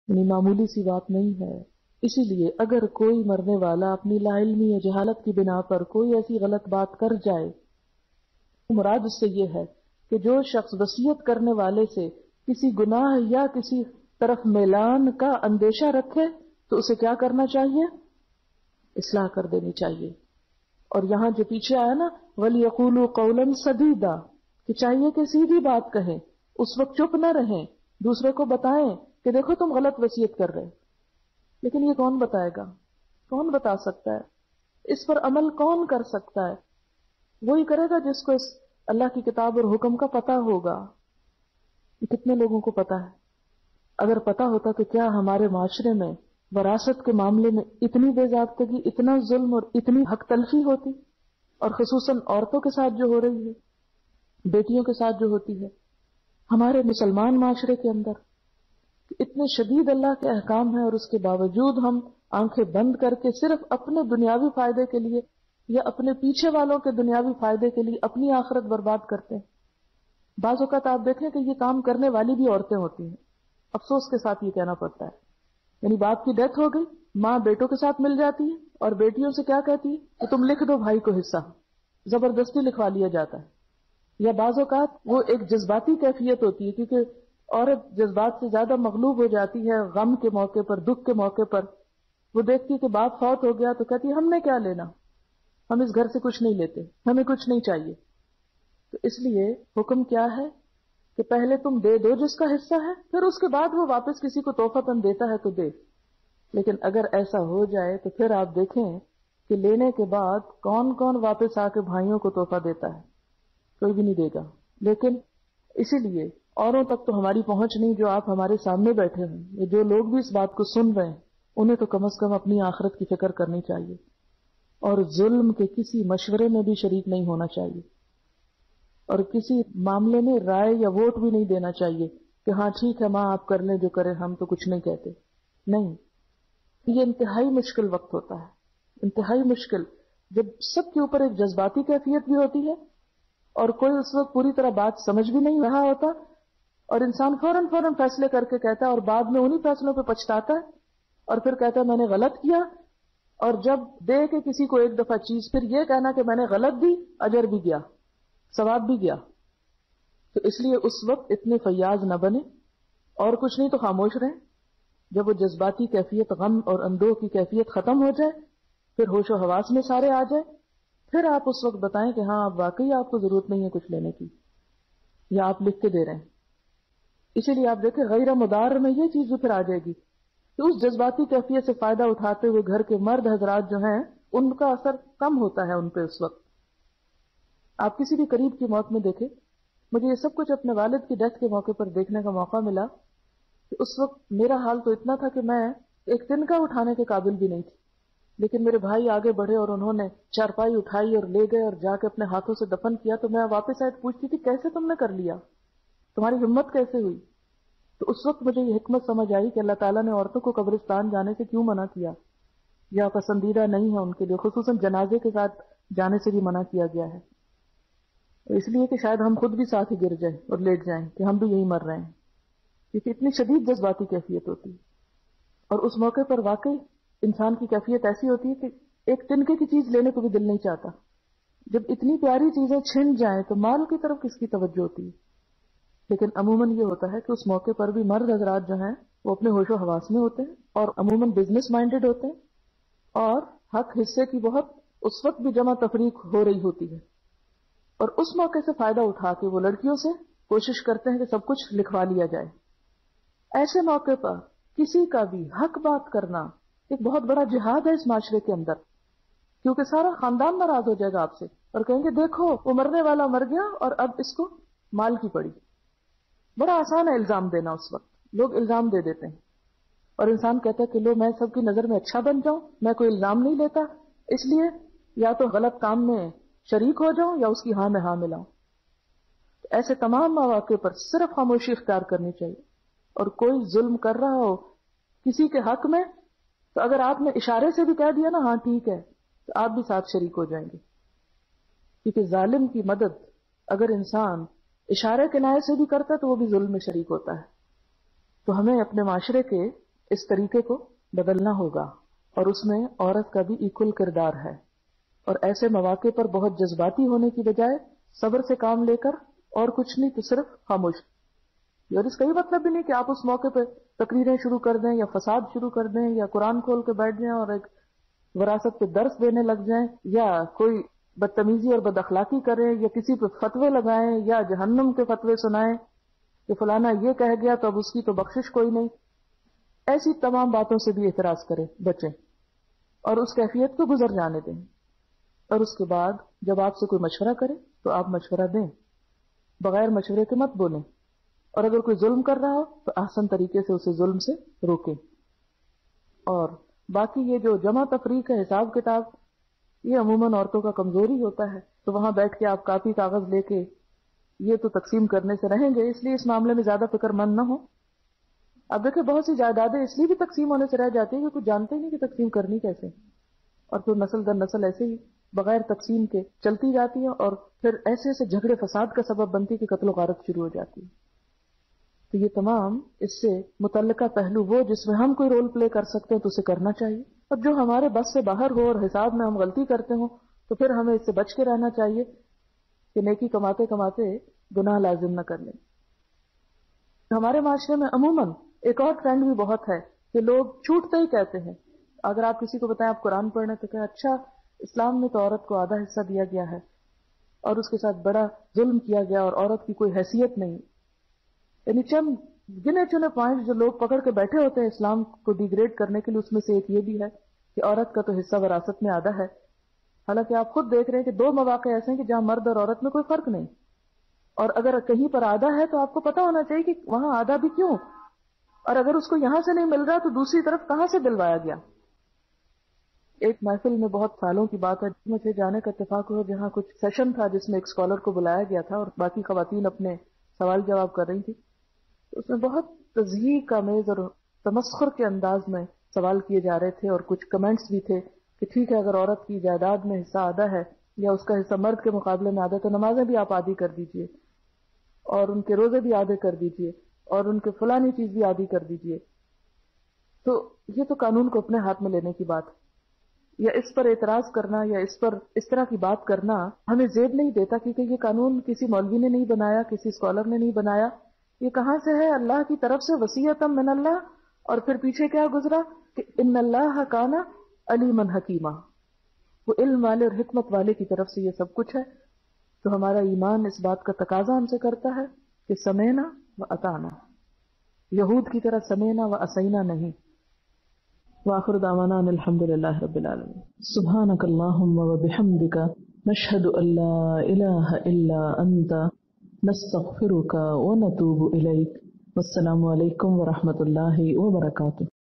یعنی معمولی سی بات نہیں ہے. اسی لیے اگر کوئی مرنے والا اپنی لا علمی یا جہالت کی بنا پر کوئی ایسی غلط بات کر جائے، مراد اس سے یہ ہے کہ جو شخص وصیت کرنے والے سے کسی گناہ یا کسی طرف میلان کا اندیشہ رکھے تو اسے کیا کرنا چاہیے؟ اصلاح کر دینی چاہیے. اور یہاں جو پیچھے آیا نا وَلْيَقُولُوا قَوْلًا سَدِيدًا، کہ چاہیے کہ سیدھی بات کہیں، اس وقت چپ نہ رہیں، دوسرے کو بتائیں کہ دیکھو تم غلط وصیت کر رہے. لیکن یہ کون بتائے گا؟ کون بتا سکتا ہے؟ اس پر عمل کون کر سکتا ہے؟ وہی کرے گا جس کو اس اللہ کی کتاب اور حکم کا پتہ ہوگا. کتنے لوگوں کو پتہ ہے؟ اگر پتہ ہوتا تو کیا ہمارے معاشرے میں وراثت کے معاملے میں اتنی بے ضابطگی، اتنا ظلم اور اتنی حق تلفی ہوتی، اور خصوصاً عورتوں کے ساتھ جو ہو رہی ہے، بیٹیوں کے ساتھ جو ہوتی ہے ہمارے مسلمان معاشرے کے اندر. اتنے شدید اللہ کے احکام ہیں اور اس کے باوجود ہم آنکھیں بند کر کے صرف اپنے دنیاوی فائدے کے لیے یا اپنے پیچھے والوں کے دنیاوی فائدے کے لیے اپنی آخرت برباد کرتے ہیں. بعض اوقات آپ دیکھیں کہ یہ کام کرنے والی بھی عورتیں ہوتی ہیں. افسوس کے ساتھ یہ کہنا پڑتا ہے. یعنی باپ کی ڈیتھ ہو گئی، ماں بیٹوں کے ساتھ مل جاتی ہے اور بیٹیوں سے کیا کہتی ہے کہ تم لکھ دو بھائی کو حصہ، زبردستی لکھوا لیا جاتا ہے. یا بعض اوقات وہ ایک جذباتی کیفیت ہوتی ہے، کیونکہ عورت جذبات سے زیادہ مغلوب ہو جاتی ہے. غم کے موقع پر، دکھ کے موقع پر وہ دیکھتی ہے کہ باپ فوت ہو گیا تو کہتی ہے ہم نے کیا لینا، ہم اس گھر سے کچھ نہیں لیتے، ہمیں کچھ نہیں چاہیے. تو اس لیے حکم کیا ہے کہ پہلے تم دے دو جس کا حصہ ہے، پھر اس کے بعد وہ واپس کسی کو تحفہ دیتا ہے تو دے. لیکن اگر ایسا ہو جائے تو پھر آپ دیکھیں کہ لینے کے بعد کون کون واپس آ کے بھائیوں کو تحفہ دیتا ہے؟ کوئی بھی نہیں دے گا. لیکن اسی لیے اوروں تک تو ہماری پہنچ نہیں، جو آپ ہمارے سامنے بیٹھے ہیں یا جو لوگ بھی اس بات کو سن رہے ہیں انہیں تو کم از کم اپنی آخرت کی فکر کرنی چاہیے اور ظلم کے کسی مشورے میں بھی شریک نہیں ہونا چاہیے اور کسی معاملے میں رائے یا ووٹ بھی نہیں دینا چاہیے کہ ہاں ٹھیک ہے ماں آپ کر لیں جو کریں، ہم تو کچھ نہیں کہتے. نہیں، یہ انتہائی مشکل وقت ہوتا ہے، انتہائی مشکل، جب سب کے اوپر ایک جذباتی کیفیت بھی ہوتی ہے اور کوئی اس وقت پوری طرح بات سمجھ بھی نہیں رہا ہوتا اور انسان فوراً فیصلے کر کے کہتا ہے اور بعد میں انہی فیصلوں پہ پچھتاتا ہے اور پھر کہتا ہے میں نے غلط کیا. اور جب دے کے کسی کو ایک دفعہ چیز پھر یہ کہنا کہ میں نے غلط دی، اجر بھی گیا، ثواب بھی گیا. تو اس لیے اس وقت اتنے فیاض نہ بنے اور کچھ نہیں تو خاموش رہیں. جب وہ جذباتی کیفیت، غم اور اندوہ کی کیفیت ختم ہو جائے، پھر ہوش و حواس میں سارے آ جائیں، پھر آپ اس وقت بتائیں کہ ہاں اب واقعی آپ کو ضرورت نہیں ہے کچھ لینے کی یا آپ لکھ کے دے رہے ہیں. اسی لیے آپ دیکھیں غیر مدار میں یہ چیز پھر آ جائے گی کہ اس جذباتی کیفیت سے فائدہ اٹھاتے ہوئے گھر کے مرد حضرات جو ہیں ان کا اثر کم ہوتا ہے ان پہ. اس وقت آپ کسی بھی قریب کی موت میں دیکھیں، مجھے یہ سب کچھ اپنے والد کی ڈیتھ کے موقع پر دیکھنے کا موقع ملا کہ اس وقت میرا حال تو اتنا تھا کہ میں ایک تنکا اٹھانے کے قابل بھی نہیں تھی. لیکن میرے بھائی آگے بڑھے اور انہوں نے چارپائی اٹھائی اور لے گئے اور جا کے اپنے ہاتھوں سے دفن کیا. تو میں واپس آئے پوچھتی تھی کیسے تم نے کر لیا، تمہاری ہمت کیسے ہوئی؟ تو اس وقت مجھے یہ حکمت سمجھ آئی کہ اللہ تعالیٰ نے عورتوں کو قبرستان جانے سے کیوں منع کیا یا پسندیدہ نہیں ہے ان کے لیے، خصوصاً جنازے کے ساتھ جانے سے بھی منع کیا گیا ہے. اس لیے کہ شاید ہم خود بھی ساتھ ہی گر جائیں اور لیٹ جائیں کہ ہم بھی یہی مر رہے ہیں، کیونکہ اتنی شدید جذباتی کیفیت ہوتی ہے. اور اس موقع پر واقعی انسان کی کیفیت ایسی ہوتی ہے کہ ایک تنکے کی چیز لینے کو بھی دل نہیں چاہتا. جب اتنی پیاری چیزیں چھن جائیں تو مال کی طرف کس کی توجہ ہوتی ہے؟ لیکن عموماً یہ ہوتا ہے کہ اس موقع پر بھی مرد حضرات جو ہیں وہ اپنے ہوش و حواس میں ہوتے ہیں اور عموماً بزنس مائنڈڈ ہوتے ہیں اور حق حصے کی بہت اس وقت بھی جمع تفریق ہو رہی ہوتی ہے اور اس موقع سے فائدہ اٹھا کے وہ لڑکیوں سے کوشش کرتے ہیں کہ سب کچھ لکھوا لیا جائے. ایسے موقع پر کسی کا بھی حق بات کرنا ایک بہت بڑا جہاد ہے اس معاشرے کے اندر، کیونکہ سارا خاندان ناراض ہو جائے گا آپ سے اور کہیں گے دیکھو وہ مرنے والا مر گیا اور اب اس کو مال کی پڑی. بڑا آسان ہے الزام دینا، اس وقت لوگ الزام دے دیتے ہیں اور انسان کہتا ہے کہ لو میں سب کی نظر میں اچھا بن جاؤں، میں کوئی الزام نہیں لیتا، اس لیے یا تو غلط کام میں شریک ہو جاؤں یا اس کی ہاں میں ہاں ملاؤں. ایسے تمام مواقع پر صرف خاموشی اختیار کرنی چاہیے. اور کوئی ظلم کر رہا ہو کسی کے حق میں تو اگر آپ نے اشارے سے بھی کہہ دیا نا ہاں ٹھیک ہے تو آپ بھی ساتھ شریک ہو جائیں گے، کیونکہ ظالم کی مدد اگر انسان اشارے کنائے سے بھی کرتا ہے تو وہ بھی ظلم میں شریک ہوتا ہے. تو ہمیں اپنے معاشرے کے اس طریقے کو بدلنا ہوگا، اور اس میں عورت کا بھی ایکول کردار ہے، اور ایسے مواقع پر بہت جذباتی ہونے کی بجائے صبر سے کام لے کر، اور کچھ نہیں تو صرف خاموش. اور اس کا یہ مطلب بھی نہیں کہ آپ اس موقع پہ تقریریں شروع کر دیں یا فساد شروع کر دیں یا قرآن کھول کے بیٹھ جائیں اور ایک وراثت پہ درس دینے لگ جائیں، یا کوئی بدتمیزی اور بد اخلاقی کریں، یا کسی پہ فتوے لگائیں، یا جہنم کے فتوے سنائیں کہ فلانا یہ کہہ گیا تو اب اس کی تو بخشش کوئی نہیں. ایسی تمام باتوں سے بھی اعتراض کریں، بچیں، اور اس کیفیت کو گزر جانے دیں. اور اس کے بعد جب آپ سے کوئی مشورہ کرے تو آپ مشورہ دیں، بغیر مشورے کے مت بولیں. اور اگر کوئی ظلم کر رہا ہو تو احسن طریقے سے اسے ظلم سے روکیں. اور باقی یہ جو جمع تفریق ہے، حساب کتاب، یہ عموماً عورتوں کا کمزوری ہوتا ہے، تو وہاں بیٹھ کے آپ کاپی کاغذ لے کے یہ تو تقسیم کرنے سے رہیں گے، اس لیے اس معاملے میں زیادہ فکر مند نہ ہو. اب دیکھیں بہت سی جائیدادیں اس لیے بھی تقسیم ہونے سے رہ جاتی ہیں کہ کچھ جانتے ہی نہیں کہ تقسیم کرنی کیسے، اور پھر نسل در نسل ایسے ہی بغیر تقسیم کے چلتی جاتی ہے، اور پھر ایسے ایسے جھگڑے فساد کا سبب بنتی کہ قتل و غارت شروع ہو جاتی ہے. تو یہ تمام اس سے متعلقہ پہلو وہ جس میں ہم کوئی رول پلے کر سکتے ہیں تو اسے کرنا چاہیے، اور جو ہمارے بس سے باہر ہو اور حساب میں ہم غلطی کرتے ہوں تو پھر ہمیں اس سے بچ کے رہنا چاہیے کہ نیکی کماتے کماتے گناہ لازم نہ کر لیں. ہمارے معاشرے میں عموماً ایک اور ٹرینڈ بھی بہت ہے کہ لوگ چھوٹتے ہی کہتے ہیں، اگر آپ کسی کو بتائیں آپ قرآن پڑھنا تو کہ اچھا اسلام میں تو عورت کو آدھا حصہ دیا گیا ہے اور اس کے ساتھ بڑا ظلم کیا گیا اور عورت کی کوئی حیثیت نہیں. یعنی چند گنے چنے پوائنٹ جو لوگ پکڑ کے بیٹھے ہوتے ہیں اسلام کو ڈیگریڈ کرنے کے لیے، اس میں سے ایک یہ بھی ہے کہ عورت کا تو حصہ وراثت میں آدھا ہے. حالانکہ آپ خود دیکھ رہے ہیں کہ 2 مواقع ایسے ہیں کہ جہاں مرد اور عورت میں کوئی فرق نہیں، اور اگر کہیں پر آدھا ہے تو آپ کو پتا ہونا چاہیے کہ وہاں آدھا بھی کیوں، اور اگر اس کو یہاں سے نہیں مل رہا تو دوسری طرف کہاں سے دلوایا گیا. ایک محفل میں بہت سالوں کی بات ہے مجھے جانے کا اتفاق ہوا جہاں کچھ سیشن تھا جس میں ایک اسکالر کو بلایا گیا تھا اور باقی خواتین اپنے سوال جواب کر رہی تھی. اس میں بہت تضحیق آمیز اور تمسخر کے انداز میں سوال کیے جا رہے تھے، اور کچھ کمنٹس بھی تھے کہ ٹھیک ہے اگر عورت کی جائیداد میں حصہ آدھا ہے یا اس کا حصہ مرد کے مقابلے میں آدھا، تو نمازیں بھی آپ آدھی کر دیجئے، اور ان کے روزے بھی آدھے کر دیجئے، اور ان کے فلانی چیز بھی آدھی کر دیجئے. تو یہ تو قانون کو اپنے ہاتھ میں لینے کی بات، یا اس پر اعتراض کرنا یا اس پر اس طرح کی بات کرنا ہمیں زیب نہیں دیتا، کیونکہ یہ قانون کسی مولوی نے نہیں بنایا، کسی اسکالر نے نہیں بنایا. یہ کہاں سے ہے؟ اللہ کی طرف سے، وصیۃ من اللہ. اور پھر پیچھے کیا گزرا کہ ان اللہ کان علیما حکیما، وہ علم والے اور حکمت والے کی طرف سے یہ سب کچھ ہے. تو ہمارا ایمان اس بات کا تقاضا ہم سے کرتا ہے کہ سمینا و اطعنا، یہود کی طرح سمینا و اسینا نہیں. وآخر دعوانا ان الحمد للہ رب العالمین. سبحانک اللہم و بحمدک، نشہد ان لا الہ الا انت، نستغفرک و نتوب الیک. والسلام علیکم ورحمۃ اللہ وبرکاتہ.